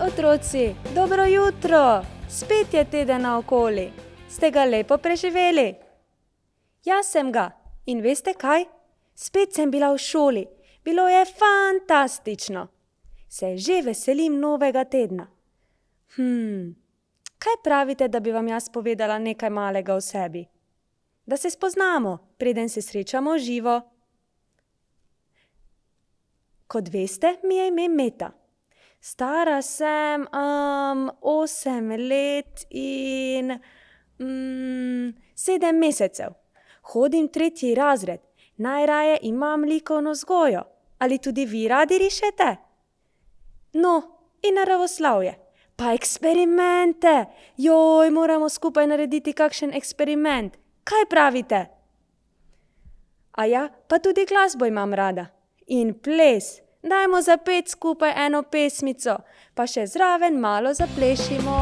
otroci, dobro jutro! Spet je teden naokoli. Ste ga lepo preživeli? Jaz sem ga. In veste kaj? Spet sem bila v šoli. Bilo je fantastično. Se že veselim novega tedna. Kaj pravite, da bi vam jaz povedala nekaj malega o sebi? Da se spoznamo, preden se srečamo v živo. Kot veste, mi je ime Meta. Stara sem 8 let in 7 mesecev. Hodim 3. razred. Najraje imam likovno vzgojo. Ali tudi vi radi rišete? No, in naravoslovje. Pa eksperimente. Moramo skupaj narediti kakšen eksperiment. Kaj pravite? Pa tudi glasbo imam rada. In ples. Dajmo zapeti skupaj eno pesmico, pa še zraven malo zaplešimo.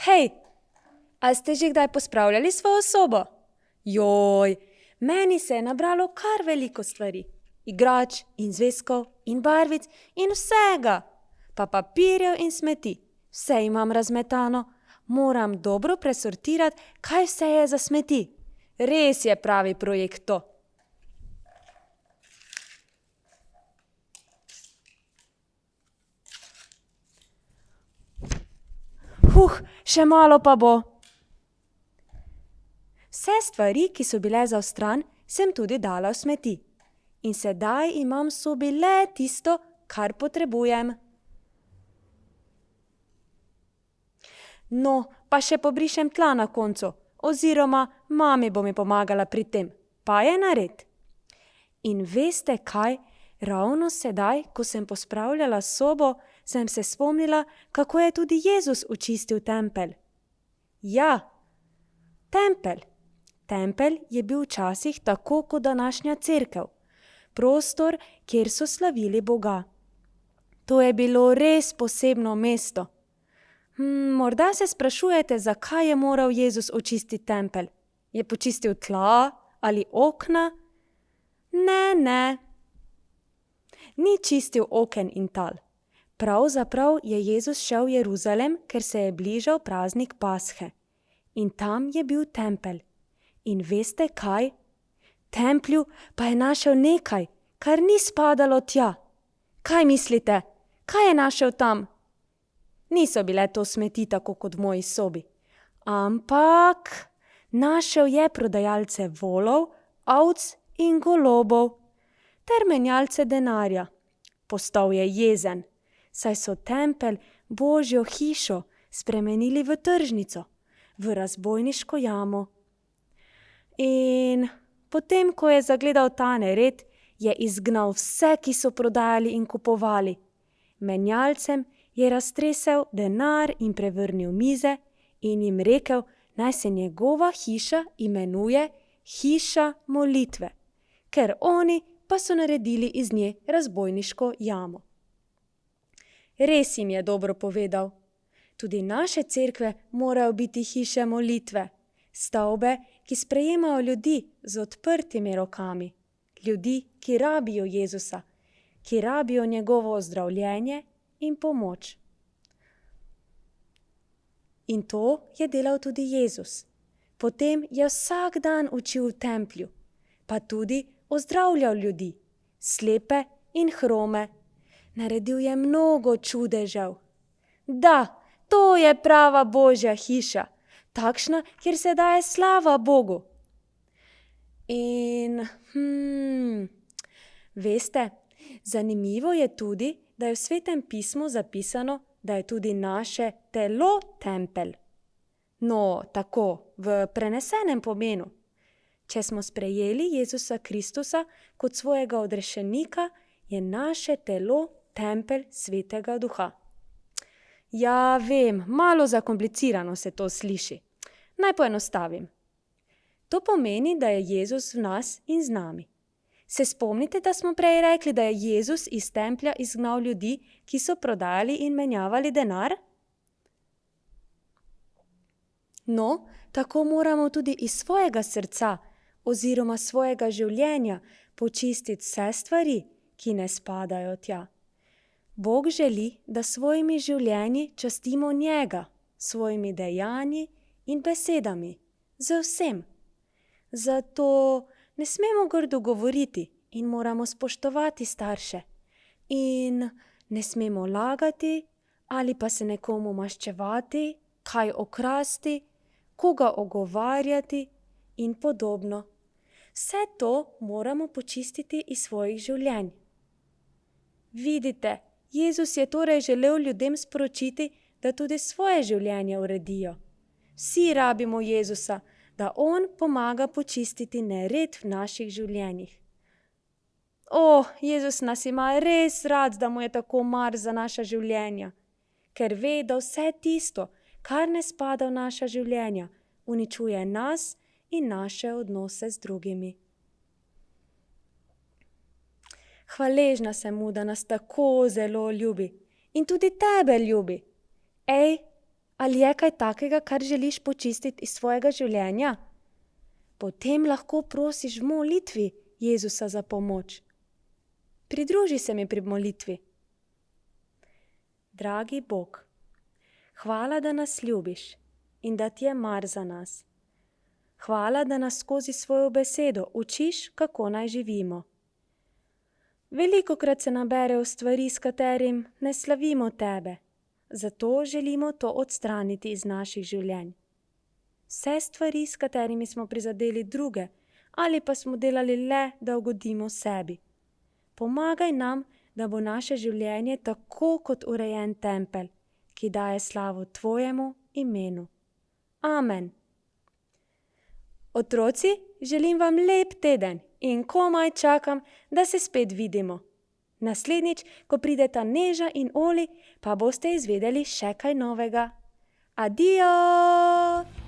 Hej, a ste že kdaj pospravljali svojo sobo? Meni se je nabralo kar veliko stvari. Igrač in zvezkov in barvic in vsega. Pa papirjev in smeti. Vse imam razmetano. Moram dobro presortirati, kaj vse je za smeti. Res je pravi projekt to. Še malo pa bo. Vse stvari, ki so bile za vstran, sem tudi dala v smeti. In sedaj imam v sobi le tisto, kar potrebujem. No, pa še pobrišem tla na koncu, oziroma mami bo mi pomagala pri tem, pa je nared. In veste kaj? Ravno sedaj, ko sem pospravljala sobo, sem se spomnila, kako je tudi Jezus očistil tempelj. Ja, tempelj. Tempelj je bil včasih tako kot današnja cerkev. Prostor, kjer so slavili Boga. To je bilo res posebno mesto. Morda se sprašujete, zakaj je moral Jezus očistiti tempelj. Je počistil tla ali okna? Ne. Ni čistil oken in tal. Pravzaprav je Jezus šel v Jeruzalem, ker se je bližal praznik Pashe. In tam je bil tempelj. In veste kaj? Templju pa je našel nekaj, kar ni spadalo tja. Kaj mislite? Kaj je našel tam? Niso bile to smeti tako kot v moji sobi. Ampak našel je prodajalce volov, ovc in golobov ter menjalce denarja. Postal je jezen, saj so tempelj, Božjo hišo, spremenili v tržnico, v razbojniško jamo. In potem, ko je zagledal ta nered, je izgnal vse, ki so prodajali in kupovali. Menjalcem je raztresel denar in prevrnil mize in jim rekel, naj se njegova hiša imenuje hiša molitve, ker oni pa so naredili iz nje razbojniško jamo. Res jim je dobro povedal. Tudi naše cerkve morajo biti hiše molitve, stavbe, ki sprejemajo ljudi z odprtimi rokami, ljudi, ki rabijo Jezusa, ki rabijo njegovo ozdravljenje in pomoč. In to je delal tudi Jezus. Potem je vsak dan učil v templju, pa tudi ozdravljal ljudi, slepe in hrome. Naredil je mnogo čudežev. Da, to je prava Božja hiša, takšna, kjer se daje slava Bogu. In, veste, zanimivo je tudi, da je v Svetem pismu zapisano, da je tudi naše telo tempelj. No, tako, v prenesenem pomenu. Če smo sprejeli Jezusa Kristusa kot svojega odrešenika, je naše telo tempelj Svetega Duha. Ja, vem, malo zakomplicirano se to sliši. Naj poenostavim. To pomeni, da je Jezus v nas in z nami. Se spomnite, da smo prej rekli, da je Jezus iz templja izgnal ljudi, ki so prodajali in menjavali denar? No, tako moramo tudi iz svojega srca oziroma svojega življenja počistiti vse stvari, ki ne spadajo tja. Bog želi, da svojimi življenji častimo njega, svojimi dejanji in besedami, z vsem. Zato ne smemo grdo govoriti in moramo spoštovati starše. In ne smemo lagati ali pa se nekomu maščevati, kaj okrasti, koga ogovarjati in podobno. Vse to moramo počistiti iz svojih življenj. Vidite, Jezus je torej želel ljudem sporočiti, da tudi svoje življenje uredijo. Vsi rabimo Jezusa, da on pomaga počistiti nered v naših življenjih. Jezus nas ima res rad, da mu je tako mar za naša življenja, ker ve, da vse tisto, kar ne spada v naša življenja, uničuje nas in naše odnose z drugimi. Hvaležna sem mu, da nas tako zelo ljubi in tudi tebe ljubi. Ali je kaj takega, kar želiš počistiti iz svojega življenja? Potem lahko prosiš v molitvi Jezusa za pomoč. Pridruži se mi pri molitvi. Dragi Bog, hvala, da nas ljubiš in da ti je mar za nas. Hvala, da nas skozi svojo besedo učiš, kako naj živimo. Velikokrat se nabere v stvari, s katerim ne slavimo tebe. zato želimo to odstraniti iz naših življenj. Vse stvari, s katerimi smo prizadeli druge, ali pa smo delali le, da ugodimo sebi. Pomagaj nam, da bo naše življenje tako kot urejen tempelj, ki daje slavo tvojemu imenu. Amen. Otroci, želim vam lep teden in komaj čakam, da se spet vidimo. Naslednjič, ko prideta Neža in Oli, pa boste izvedeli še kaj novega. Adijo!